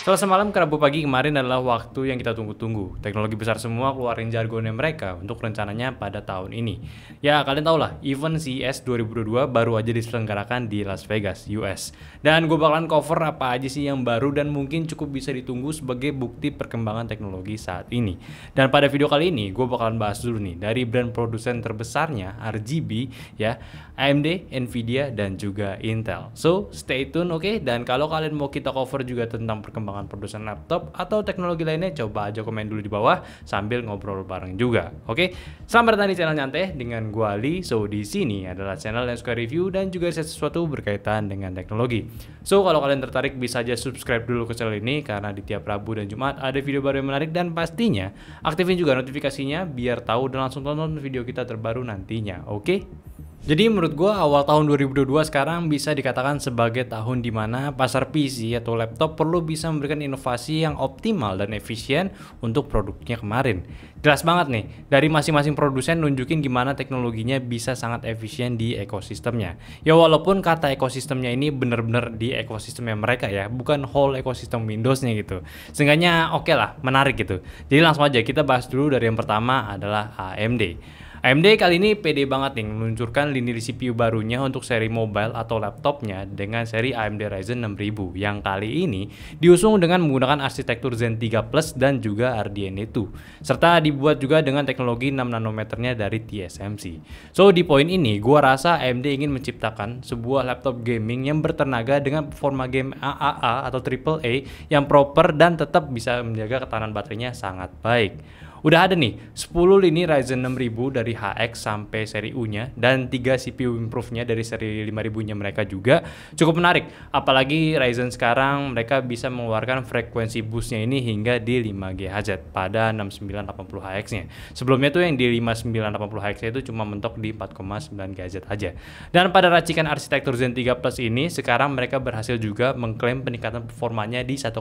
Selasa malam ke Rabu pagi kemarin adalah waktu yang kita tunggu-tunggu. Teknologi besar semua keluarin jargonnya mereka untuk rencananya pada tahun ini. Ya, kalian tau lah, event CES 2022 baru aja diselenggarakan di Las Vegas, US. Dan gue bakalan cover apa aja sih yang baru dan mungkin cukup bisa ditunggu sebagai bukti perkembangan teknologi saat ini. Dan pada video kali ini, gue bakalan bahas dulu nih, dari brand produsen terbesarnya, RGB, ya, AMD, Nvidia, dan juga Intel. So, stay tune, oke? Dan kalau kalian mau kita cover juga tentang perkembangan produsen laptop atau teknologi lainnya, coba aja komen dulu di bawah sambil ngobrol bareng juga. Oke, selamat datang di channel Nyantai dengan gua Ali. So di sini adalah channel yang suka review dan juga riset sesuatu berkaitan dengan teknologi. So kalau kalian tertarik bisa aja subscribe dulu ke channel ini karena di tiap Rabu dan Jumat ada video baru yang menarik, dan pastinya aktifin juga notifikasinya biar tahu dan langsung tonton video kita terbaru nantinya. Oke? Jadi menurut gue awal tahun 2022 sekarang bisa dikatakan sebagai tahun dimana pasar PC atau laptop perlu bisa memberikan inovasi yang optimal dan efisien untuk produknya kemarin. Jelas banget nih, dari masing-masing produsen nunjukin gimana teknologinya bisa sangat efisien di ekosistemnya. Ya walaupun kata ekosistemnya ini bener-bener di ekosistemnya mereka ya, bukan whole ekosistem Windowsnya gitu. Seenggaknya oke lah, menarik gitu. Jadi langsung aja kita bahas dulu dari yang pertama adalah AMD. AMD kali ini pede banget nih meluncurkan lini CPU barunya untuk seri mobile atau laptopnya dengan seri AMD Ryzen 6000 yang kali ini diusung dengan menggunakan arsitektur Zen 3 Plus dan juga RDNA 2 serta dibuat juga dengan teknologi 6 nanometernya dari TSMC. So di poin ini gua rasa AMD ingin menciptakan sebuah laptop gaming yang bertenaga dengan performa game AAA atau AAA yang proper dan tetap bisa menjaga ketahanan baterainya sangat baik. Udah ada nih 10 lini Ryzen 6000 dari HX sampai seri U-nya dan 3 CPU improve-nya dari seri 5000-nya mereka juga cukup menarik. Apalagi Ryzen sekarang mereka bisa mengeluarkan frekuensi boost-nya ini hingga di 5 GHz pada 6980 HX-nya. Sebelumnya tuh yang di 5980 HX itu cuma mentok di 4,9 GHz aja. Dan pada racikan arsitektur Zen 3 Plus ini sekarang mereka berhasil juga mengklaim peningkatan performanya di 1,3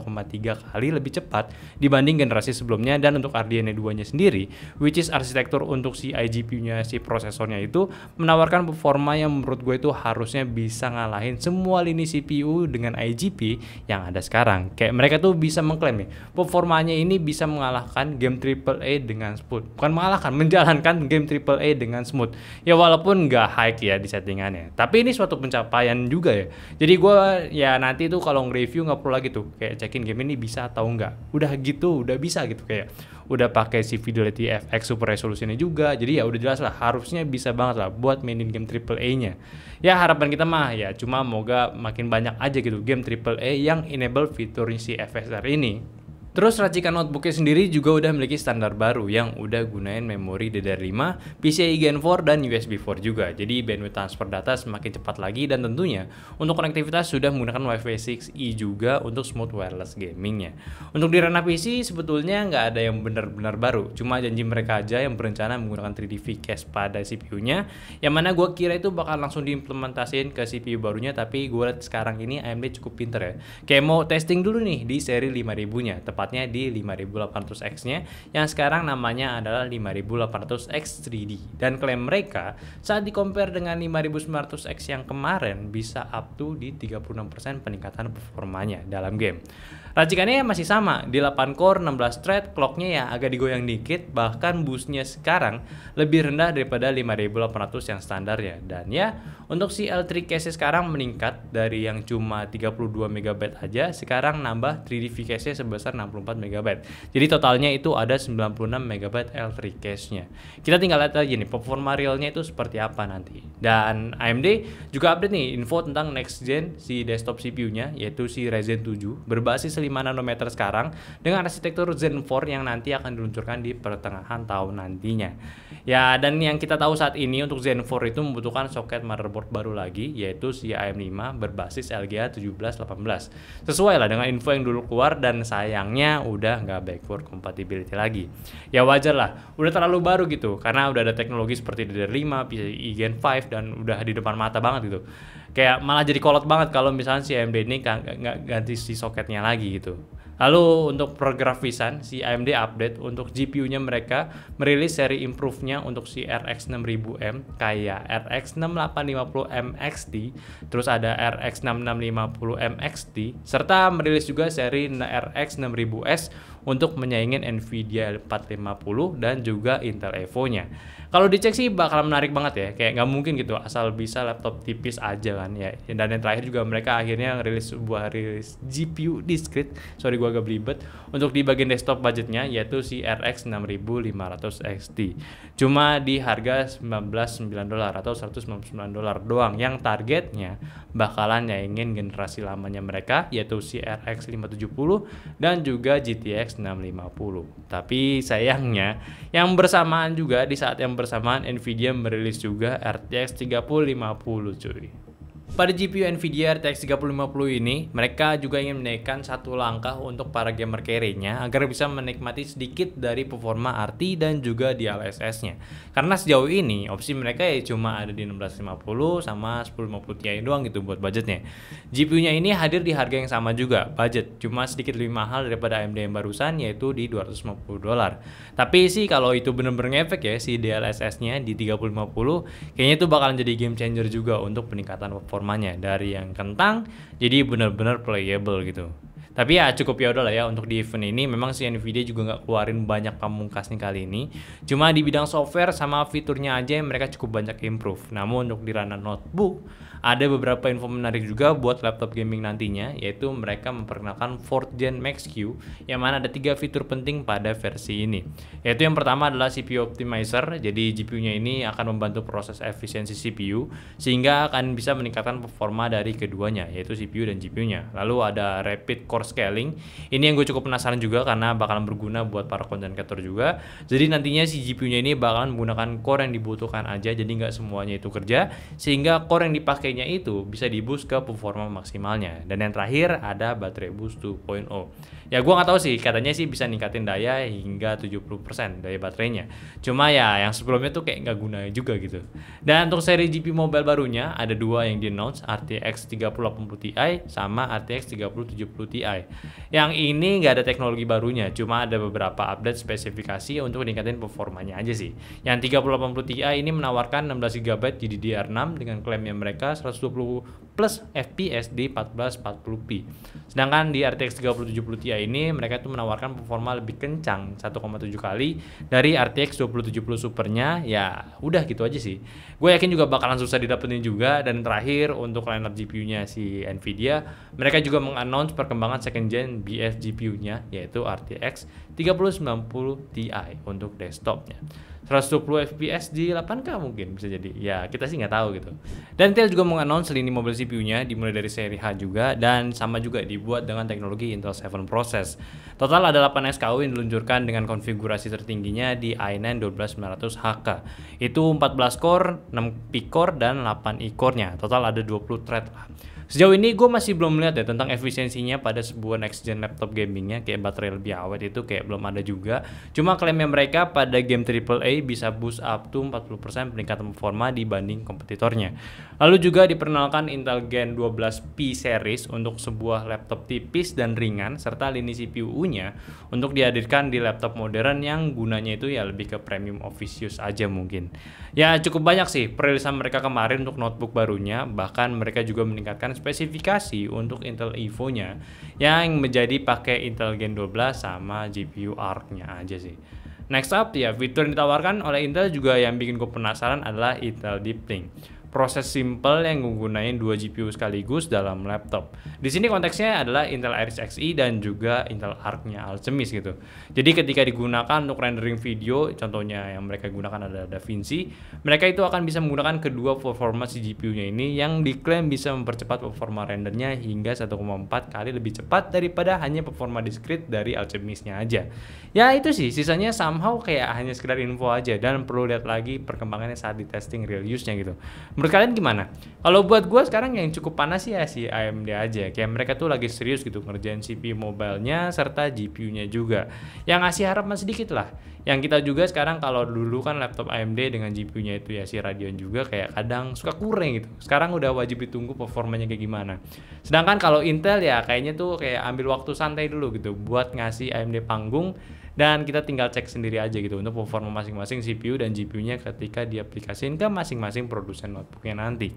kali lebih cepat dibanding generasi sebelumnya. Dan untuk RDNA 2 sendiri, which is arsitektur untuk si iGPU-nya, si prosesornya itu menawarkan performa yang menurut gue itu harusnya bisa ngalahin semua lini CPU dengan IGP yang ada sekarang. Kayak mereka tuh bisa mengklaim nih, performanya ini bisa mengalahkan game AAA dengan smooth. Bukan mengalahkan, menjalankan game AAA dengan smooth. Ya walaupun nggak high ya di settingannya, tapi ini suatu pencapaian juga ya. Jadi gue ya nanti tuh kalau nge-review nggak perlu lagi tuh kayak cekin game ini bisa atau enggak. Udah gitu, udah bisa gitu, kayak udah pakai si Fidelity FX super resolusinya juga. Jadi ya udah jelas lah, harusnya bisa banget lah buat mainin game AAA-nya. Ya harapan kita mah ya cuma moga makin banyak aja gitu game AAA yang enable fitur si FSR ini. Terus racikan notebooknya sendiri juga udah memiliki standar baru yang udah gunain memori DDR5, PCIe Gen 4, dan USB 4 juga. Jadi bandwidth transfer data semakin cepat lagi, dan tentunya untuk konektivitas sudah menggunakan Wi-Fi 6E juga untuk smooth wireless gamingnya. Untuk di ranah PC sebetulnya nggak ada yang benar-benar baru, cuma janji mereka aja yang berencana menggunakan 3D V-Cache pada CPU-nya, yang mana gue kira itu bakal langsung diimplementasiin ke CPU barunya. Tapi gue lihat sekarang ini AMD cukup pinter ya, kayak mau testing dulu nih di seri 5000-nya, tepatnya di 5800X-nya yang sekarang namanya adalah 5800X 3D. Dan klaim mereka saat di-compare dengan 5900X yang kemarin bisa up to di 36% peningkatan performanya dalam game. Racikannya masih sama di 8 core 16 thread, clocknya ya agak digoyang dikit, bahkan boostnya sekarang lebih rendah daripada 5800 yang standarnya. Dan ya untuk si L3 cache sekarang meningkat dari yang cuma 32 MB aja, sekarang nambah 3D V-Cache sebesar 64 MB. Jadi totalnya itu ada 96 MB L3 cache-nya. Kita tinggal lihat aja nih performa realnya itu seperti apa nanti. Dan AMD juga update nih info tentang next gen si desktop CPU-nya, yaitu si Ryzen 7 berbasis 5 nanometer sekarang dengan arsitektur Zen 4 yang nanti akan diluncurkan di pertengahan tahun nantinya. Ya, dan yang kita tahu saat ini untuk Zen 4 itu membutuhkan soket motherboard baru lagi, yaitu si AM5 berbasis LGA 1718. Sesuai lah dengan info yang dulu keluar, dan sayangnya udah nggak backward compatibility lagi. Ya wajar lah, udah terlalu baru gitu, karena udah ada teknologi seperti DDR5, PCIe Gen 5, dan udah di depan mata banget gitu. Kayak malah jadi kolot banget kalau misalnya si AMD ini nggak ganti si soketnya lagi gitu. Lalu untuk pergrafisan, si AMD update untuk GPU-nya mereka merilis seri improve-nya untuk si RX 6000M kayak RX 6850M XT, terus ada RX 6650M XT, serta merilis juga seri RX 6000S untuk menyaingin Nvidia 450 dan juga Intel Evo-nya. Kalau dicek sih bakal menarik banget ya, kayak nggak mungkin gitu asal bisa laptop tipis aja kan ya. Dan yang terakhir juga mereka akhirnya rilis sebuah GPU discrete, sorry gua agak belibet, untuk di bagian desktop budgetnya yaitu si RX 6500 XT. Cuma di harga $99 atau $199 doang, yang targetnya bakalan nyaingin generasi lamanya mereka yaitu si RX 570 dan juga GTX 650. Tapi sayangnya yang bersamaan juga di saat yang bersamaan Nvidia merilis juga RTX 3050 cuy. Pada GPU Nvidia RTX 3050 ini, mereka juga ingin menaikkan satu langkah untuk para gamer carry-nya agar bisa menikmati sedikit dari performa RT dan juga DLSS-nya. Karena sejauh ini opsi mereka ya cuma ada di 1650 sama 1050 Ti doang gitu buat budgetnya. GPU-nya ini hadir di harga yang sama juga, budget cuma sedikit lebih mahal daripada AMD yang barusan yaitu di $250. Tapi sih kalau itu bener-bener ngefek ya si DLSS-nya di 3050, kayaknya itu bakalan jadi game changer juga untuk peningkatan performanya dari yang kentang jadi bener-bener playable gitu. Tapi ya cukup ya udah lah ya untuk di event ini memang si Nvidia juga nggak keluarin banyak pamungkas nih kali ini. Cuma di bidang software sama fiturnya aja mereka cukup banyak improve. Namun untuk di ranah notebook ada beberapa info menarik juga buat laptop gaming nantinya, yaitu mereka memperkenalkan 4th Gen Max-Q yang mana ada 3 fitur penting pada versi ini. Yaitu yang pertama adalah CPU Optimizer, jadi GPU-nya ini akan membantu proses efisiensi CPU sehingga akan bisa meningkatkan performa dari keduanya, yaitu CPU dan GPU-nya. Lalu ada Rapid Core Scaling, ini yang gue cukup penasaran juga karena bakalan berguna buat para content creator juga. Jadi nantinya si GPU-nya ini bakalan menggunakan core yang dibutuhkan aja, jadi nggak semuanya itu kerja, sehingga core yang dipakai itu bisa di boost ke performa maksimalnya. Dan yang terakhir ada baterai boost 2.0. Ya gua nggak tahu sih, katanya sih bisa ningkatin daya hingga 70% daya baterainya. Cuma ya yang sebelumnya tuh kayak nggak guna juga gitu. Dan untuk seri GPU mobile barunya ada dua yang di-announce, RTX 3080 Ti sama RTX 3070 Ti. Yang ini nggak ada teknologi barunya, cuma ada beberapa update spesifikasi untuk meningkatin performanya aja sih. Yang 3080 Ti ini menawarkan 16GB GDDR6 dengan klaimnya mereka 120 plus FPS di 1440p. Sedangkan di RTX 3070 Ti ini mereka tuh menawarkan performa lebih kencang 1,7 kali dari RTX 2070 Supernya. Ya udah gitu aja sih. Gue yakin juga bakalan susah didapetin juga. Dan terakhir untuk lineup GPU-nya si Nvidia, mereka juga mengannounce perkembangan second gen BF GPU-nya yaitu RTX 3090 Ti untuk desktopnya. 120 FPS di 8K mungkin bisa jadi. Ya, kita sih nggak tahu gitu. Dan Intel juga mengannounce lini mobile CPU-nya dimulai dari seri H juga dan sama juga dibuat dengan teknologi Intel 7 Process. Total ada 8 SKU yang diluncurkan dengan konfigurasi tertingginya di i9 12900HK. Itu 14 core, 6 P-core dan 8 E-core-nya. Total ada 20 thread lah. Sejauh ini gue masih belum melihat ya tentang efisiensinya pada sebuah next gen laptop gamingnya, kayak baterai lebih awet itu kayak belum ada juga. Cuma klaimnya mereka pada game AAA bisa boost up to 40% peningkatan performa dibanding kompetitornya. Lalu juga diperkenalkan Intel Gen 12P series untuk sebuah laptop tipis dan ringan serta lini CPU-nya untuk dihadirkan di laptop modern yang gunanya itu ya lebih ke premium office use aja mungkin. Ya cukup banyak sih perilisan mereka kemarin untuk notebook barunya, bahkan mereka juga meningkatkan spesifikasi untuk Intel Evo-nya yang menjadi pakai Intel Gen 12 sama GPU Arc-nya aja sih. Next up ya, fitur yang ditawarkan oleh Intel juga yang bikin gue penasaran adalah Intel Deep Link. Proses simple yang menggunakan 2 GPU sekaligus dalam laptop. Di sini konteksnya adalah Intel Iris Xe dan juga Intel Arc-nya Alchemist gitu. Jadi ketika digunakan untuk rendering video, contohnya yang mereka gunakan ada DaVinci, mereka itu akan bisa menggunakan kedua performa si GPU-nya ini yang diklaim bisa mempercepat performa rendernya hingga 1,4 kali lebih cepat daripada hanya performa discrete dari Alchemist-nya aja. Ya itu sih, sisanya somehow kayak hanya sekedar info aja dan perlu lihat lagi perkembangannya saat di testing real use-nya gitu. Menurut kalian gimana? Kalau buat gue sekarang yang cukup panas sih ya si AMD aja. Kayak mereka tuh lagi serius gitu ngerjain CPU mobile-nya serta GPU-nya juga. Yang ngasih harapan sedikit lah. Yang kita juga sekarang kalau dulu kan laptop AMD dengan GPU-nya itu ya si Radeon juga kayak kadang suka kurang gitu. Sekarang udah wajib ditunggu performanya kayak gimana. Sedangkan kalau Intel ya kayaknya tuh kayak ambil waktu santai dulu gitu buat ngasih AMD panggung, dan kita tinggal cek sendiri aja gitu untuk performa masing-masing CPU dan GPU-nya ketika diaplikasikan ke masing-masing produsen notebooknya nanti.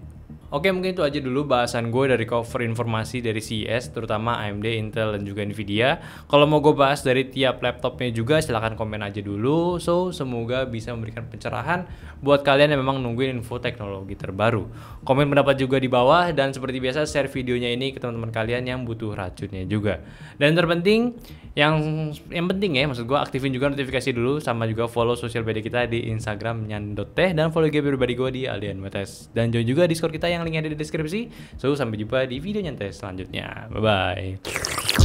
Oke, mungkin itu aja dulu bahasan gue dari cover informasi dari CES, terutama AMD, Intel, dan juga Nvidia. Kalau mau gue bahas dari tiap laptopnya juga, silahkan komen aja dulu. So, semoga bisa memberikan pencerahan buat kalian yang memang nungguin info teknologi terbaru. Komen pendapat juga di bawah, dan seperti biasa share videonya ini ke teman-teman kalian yang butuh racunnya juga. Dan terpenting, yang penting ya, maksud gue aktifin juga notifikasi dulu, sama juga follow sosial media kita di Instagram nyan.teh, dan follow IG pribadi gue di Aldian Metes. Dan join juga Discord kita yang linknya ada di deskripsi. So, sampai jumpa di video nyantai selanjutnya. Bye-bye.